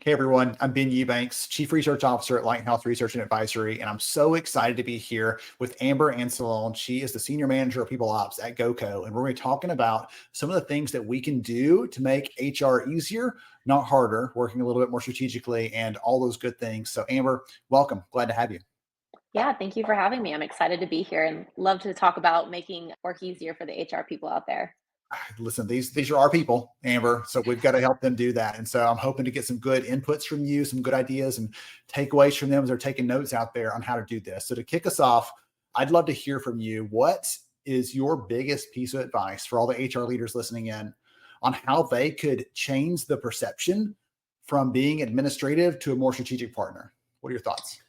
Hey everyone, I'm Ben Eubanks, Chief Research Officer at Lighthouse Research and Advisory, and I'm so excited to be here with Amber Anzalone. She is the Senior Manager of People Ops at GoCo, and we're going to be talking about some of the things that we can do to make HR easier, not harder, working a little bit more strategically, and all those good things. So Amber, welcome. Glad to have you. Yeah, thank you for having me. I'm excited to be here and love to talk about making work easier for the HR people out there. Listen, these are our people, Amber. So we've got to help them do that. And so I'm hoping to get some good inputs from you, some good ideas and takeaways from them as they're taking notes out there on how to do this. So to kick us off, I'd love to hear from you. What is your biggest piece of advice for all the HR leaders listening in on how they could change the perception from being administrative to a more strategic partner? What are your thoughts?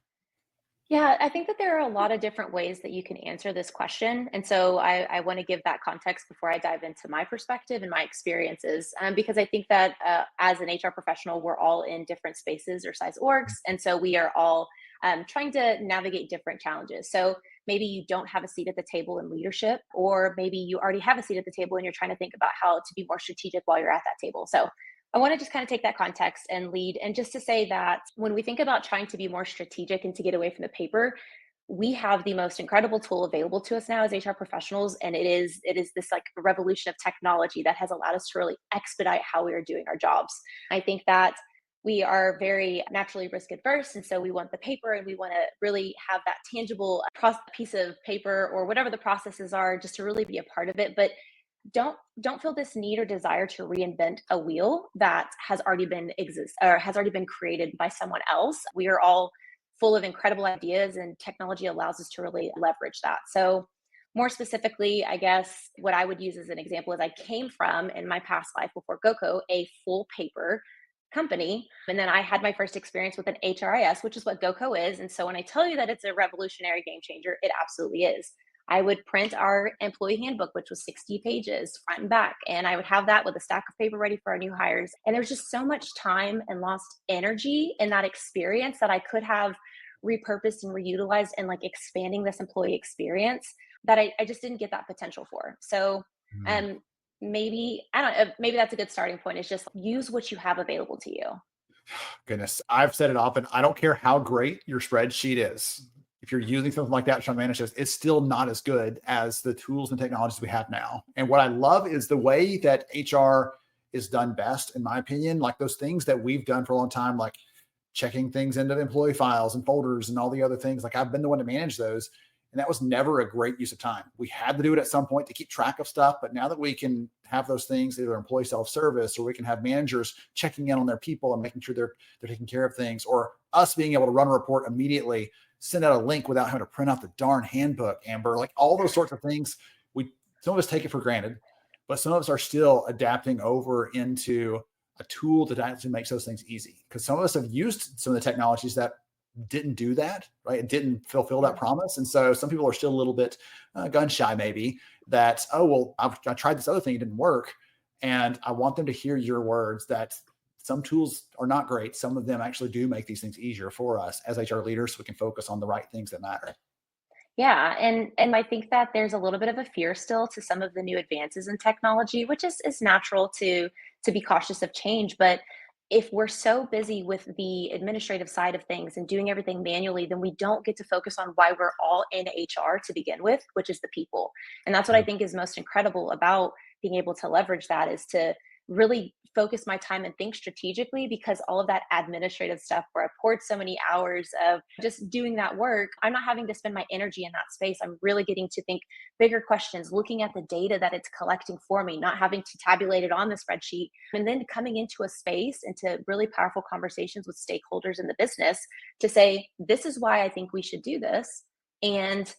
Yeah, I think that there are a lot of different ways that you can answer this question. And so I want to give that context before I dive into my perspective and my experiences, because I think that as an HR professional, we're all in different spaces or size orgs. And so we are all trying to navigate different challenges. So maybe you don't have a seat at the table in leadership, or maybe you already have a seat at the table and you're trying to think about how to be more strategic while you're at that table. So I want to just kind of take that context and lead. And just to say that when we think about trying to be more strategic and to get away from the paper, we have the most incredible tool available to us now as HR professionals. And it is this like revolution of technology that has allowed us to really expedite how we are doing our jobs. I think that we are very naturally risk adverse. And so we want the paper and we want to really have that tangible piece of paper or whatever the processes are just to really be a part of it. But don't feel this need or desire to reinvent a wheel that has already been exist or has already been created by someone else. We are all full of incredible ideas and technology allows us to really leverage that. So more specifically, I guess what I would use as an example is I came from in my past life before GoCo a full paper company. And then I had my first experience with an HRIS, which is what GoCo is. And so when I tell you that it's a revolutionary game changer, it absolutely is. I would print our employee handbook, which was 60 pages front and back. And I would have that with a stack of paper ready for our new hires. And there was just so much time and lost energy in that experience that I could have repurposed and reutilized and like expanding this employee experience that I just didn't get that potential for. So Mm. um maybe I don't know, maybe that's a good starting point is just use what you have available to you. Goodness, I've said it often. I don't care how great your spreadsheet is. If you're using something like that to try to manage this, it's still not as good as the tools and technologies we have now. And what I love is the way that HR is done best, in my opinion, like those things that we've done for a long time, like checking things into employee files and folders and all the other things. Like I've been the one to manage those. And that was never a great use of time. We had to do it at some point to keep track of stuff. But now that we can have those things, either employee self-service or we can have managers checking in on their people and making sure they're taking care of things, or us being able to run a report immediately, send out a link without having to print out the darn handbook, Amber, like all those sorts of things. We Some of us take it for granted, but some of us are still adapting over into a tool that actually makes those things easy. Because some of us have used some of the technologies that didn't do that, right? It didn't fulfill that Yeah. promise. And so some people are still a little bit gun shy, maybe that, oh, well, I tried this other thing, it didn't work. And I want them to hear your words that some tools are not great. Some of them actually do make these things easier for us as HR leaders so we can focus on the right things that matter. Yeah, and I think that there's a little bit of a fear still to some of the new advances in technology, which is natural to be cautious of change. But if we're so busy with the administrative side of things and doing everything manually, then we don't get to focus on why we're all in HR to begin with, which is the people. And that's what I Yeah. think is most incredible about being able to leverage that is to really focus my time and think strategically because all of that administrative stuff where I poured so many hours of just doing that work, I'm not having to spend my energy in that space. I'm really getting to think bigger questions, looking at the data that it's collecting for me, not having to tabulate it on the spreadsheet, and then coming into a space into really powerful conversations with stakeholders in the business to say, this is why I think we should do this. And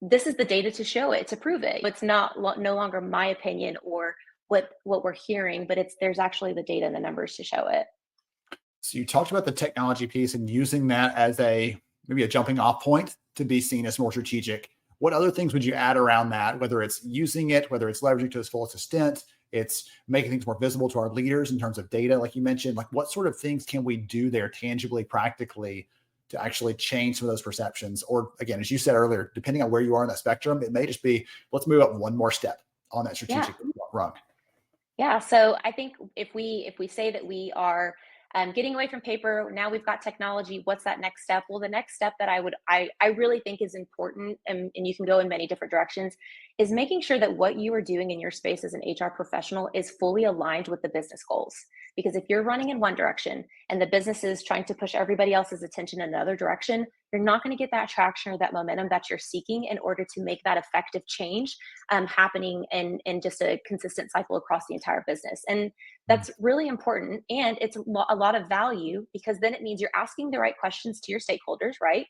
this is the data to show it, to prove it. It's no longer my opinion or what we're hearing, but it's there's actually the data and the numbers to show it. So you talked about the technology piece and using that as maybe a jumping off point to be seen as more strategic. What other things would you add around that? Whether it's using it, whether it's leveraging to its fullest extent, it's making things more visible to our leaders in terms of data, like you mentioned. Like what sort of things can we do there tangibly, practically to actually change some of those perceptions? Or again, as you said earlier, depending on where you are in that spectrum, it may just be let's move up one more step on that Yeah. strategic rung. Yeah, so I think if we say that we are getting away from paper. Now we've got technology. What's that next step? Well, the next step that I really think is important, and you can go in many different directions, is making sure that what you are doing in your space as an HR professional is fully aligned with the business goals. Because if you're running in one direction and the business is trying to push everybody else's attention in another direction, you're not going to get that traction or that momentum that you're seeking in order to make that effective change happening in just a consistent cycle across the entire business. And that's really important. And it's a lot of value, because then it means you're asking the right questions to your stakeholders, right?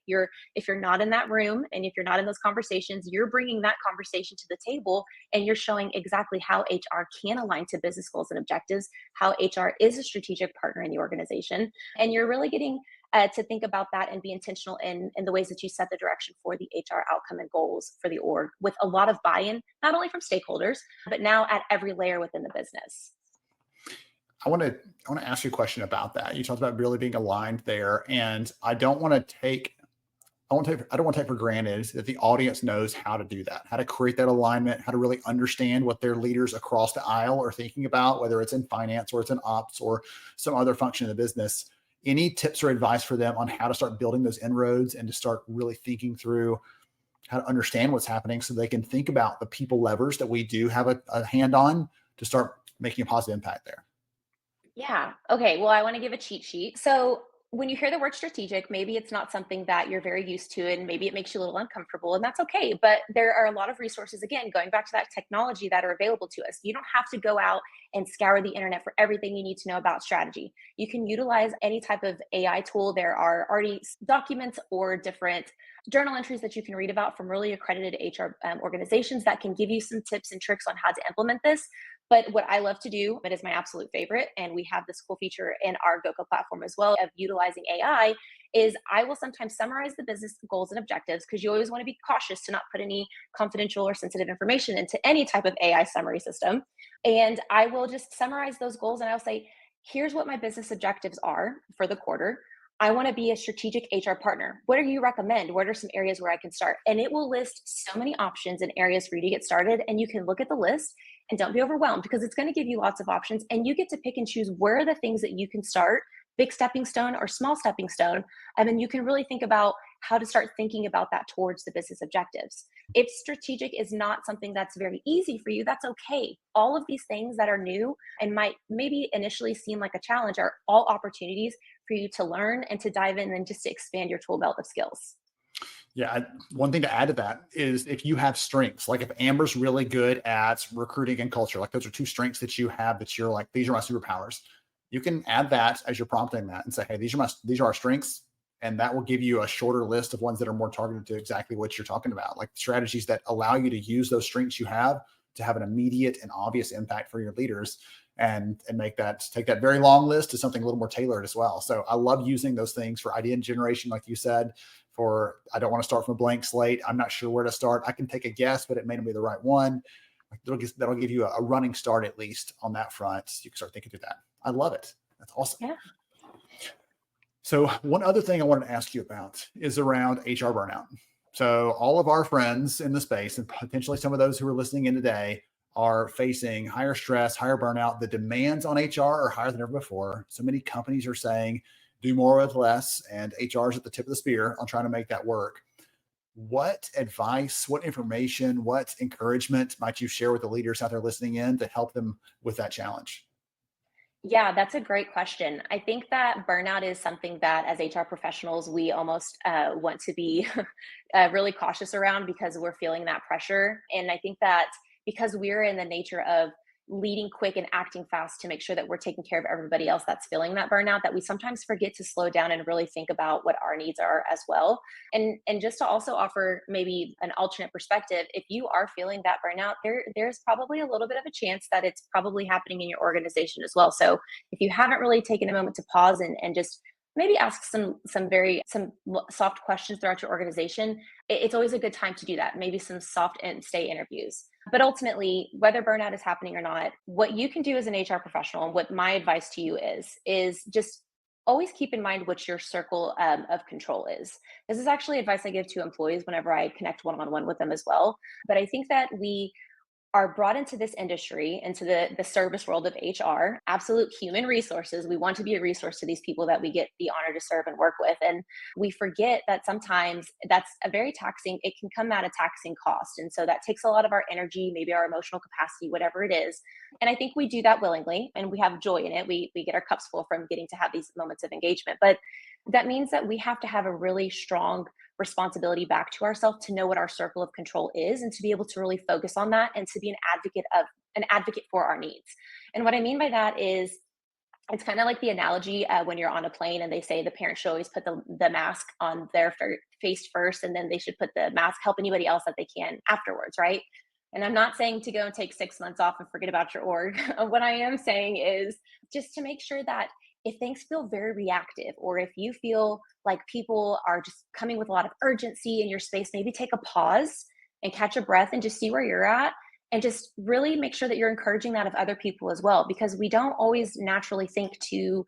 If you're not in that room and if you're not in those conversations, you're bringing that conversation to the table, and you're showing exactly how HR can align to business goals and objectives, how HR is a strategic partner in the organization. And you're really getting to think about that and be intentional in the ways that you set the direction for the HR outcome and goals for the org, with a lot of buy-in, not only from stakeholders, but now at every layer within the business. I want to ask you a question about that. You talked about really being aligned there, and I don't want to take for granted that the audience knows how to do that, how to create that alignment, how to really understand what their leaders across the aisle are thinking about, whether it's in finance or it's in ops or some other function of the business. Any tips or advice for them on how to start building those inroads and to start really thinking through how to understand what's happening so they can think about the people levers that we do have a hand on to start making a positive impact there? Yeah. Okay. Well, I want to give a cheat sheet. So when you hear the word strategic, maybe it's not something that you're very used to, and maybe it makes you a little uncomfortable, and that's okay. But there are a lot of resources, again, going back to that technology, that are available to us. You don't have to go out and scour the internet for everything you need to know about strategy. You can utilize any type of AI tool. There are already documents or different journal entries that you can read about from really accredited HR organizations that can give you some tips and tricks on how to implement this. But what I love to do, it is my absolute favorite, and we have this cool feature in our GoCo platform as well of utilizing AI, is I will sometimes summarize the business goals and objectives, because you always want to be cautious to not put any confidential or sensitive information into any type of AI summary system. And I will just summarize those goals, and I'll say, here's what my business objectives are for the quarter. I want to be a strategic HR partner. What do you recommend? What are some areas where I can start? And it will list so many options and areas for you to get started. And you can look at the list and don't be overwhelmed, because it's going to give you lots of options, and you get to pick and choose where are the things that you can start, big stepping stone or small stepping stone. And then you can really think about how to start thinking about that towards the business objectives. If strategic is not something that's very easy for you, that's okay. All of these things that are new and might maybe initially seem like a challenge are all opportunities for you to learn and to dive in and just to expand your tool belt of skills. Yeah. One thing to add to that is if you have strengths, like if Amber's really good at recruiting and culture, like those are two strengths that you have that you're like, these are my superpowers. You can add that as you're prompting that and say, hey, these are our strengths. And that will give you a shorter list of ones that are more targeted to exactly what you're talking about, like strategies that allow you to use those strengths you have to have an immediate and obvious impact for your leaders, and take that very long list to something a little more tailored as well. So I love using those things for idea generation, like you said, I don't want to start from a blank slate. I'm not sure where to start. I can take a guess, but it may not be the right one. That'll give you a running start, at least on that front. You can start thinking through that. I love it. That's awesome. Yeah. So one other thing I wanted to ask you about is around HR burnout. So all of our friends in the space, and potentially some of those who are listening in today, are facing higher stress, higher burnout. The demands on HR are higher than ever before. So many companies are saying, do more with less, and HR is at the tip of the spear on trying to make that work. What advice, what information, what encouragement might you share with the leaders out there listening in to help them with that challenge? Yeah, that's a great question. I think that burnout is something that as HR professionals, we almost want to be really cautious around, because we're feeling that pressure. And I think that because we're in the nature of leading quick and acting fast to make sure that we're taking care of everybody else that's feeling that burnout, that we sometimes forget to slow down and really think about what our needs are as well. And just to also offer maybe an alternate perspective, if you are feeling that burnout, there's probably a little bit of a chance that it's probably happening in your organization as well. So if you haven't really taken a moment to pause and just maybe ask some soft questions throughout your organization, it's always a good time to do that. Maybe some soft and stay interviews. But ultimately, whether burnout is happening or not, what you can do as an HR professional, and what my advice to you is just always keep in mind what your circle of control is. This is actually advice I give to employees whenever I connect one-on-one with them as well. But I think that are brought into this industry, into the service world of HR, absolute human resources. We want to be a resource to these people that we get the honor to serve and work with. And we forget that sometimes that's a very taxing, it can come at a taxing cost. And so that takes a lot of our energy, maybe our emotional capacity, whatever it is. And I think we do that willingly and we have joy in it. We get our cups full from getting to have these moments of engagement. But that means that we have to have a really strong responsibility back to ourselves to know what our circle of control is and to be able to really focus on that and to be an advocate for our needs. And what I mean by that is it's kind of like the analogy when you're on a plane and they say the parents should always put the mask on their face first and then they should put the mask, help anybody else that they can afterwards, right? And I'm not saying to go and take 6 months off and forget about your org. What I am saying is just to make sure that if things feel very reactive, or if you feel like people are just coming with a lot of urgency in your space, maybe take a pause and catch a breath and just see where you're at. And just really make sure that you're encouraging that of other people as well, because we don't always naturally think to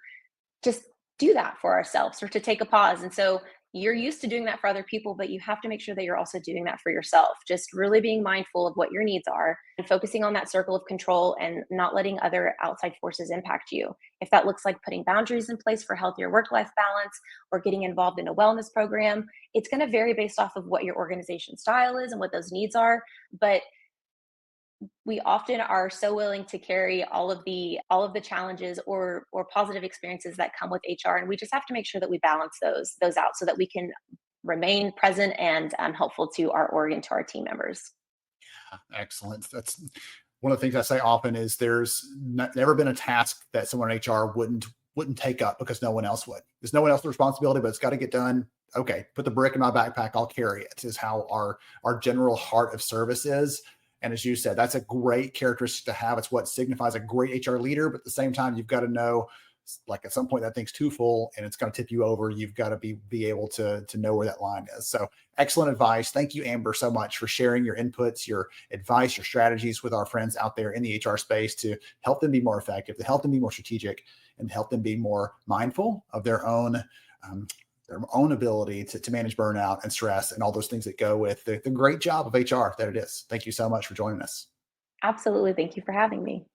just do that for ourselves or to take a pause. And so you're used to doing that for other people, but you have to make sure that you're also doing that for yourself. Just really being mindful of what your needs are and focusing on that circle of control and not letting other outside forces impact you. If that looks like putting boundaries in place for healthier work-life balance or getting involved in a wellness program, it's going to vary based off of what your organization style is and what those needs are. But we often are so willing to carry all of the challenges or positive experiences that come with HR, and we just have to make sure that we balance those out so that we can remain present and helpful to our org and to our team members. Excellent. That's one of the things I say often is there's never been a task that someone in HR wouldn't take up because no one else would. There's no one else's responsibility, but it's got to get done. Okay, put the brick in my backpack. I'll carry it. Is how our general heart of service is. And as you said, that's a great characteristic to have. It's what signifies a great HR leader. But at the same time, you've got to know, like at some point that thing's too full and it's going to tip you over. You've got to be able to know where that line is. So excellent advice. Thank you, Amber, so much for sharing your inputs, your advice, your strategies with our friends out there in the HR space to help them be more effective, to help them be more strategic, and help them be more mindful of their own ability to manage burnout and stress and all those things that go with the great job of HR that it is. Thank you so much for joining us. Absolutely. Thank you for having me.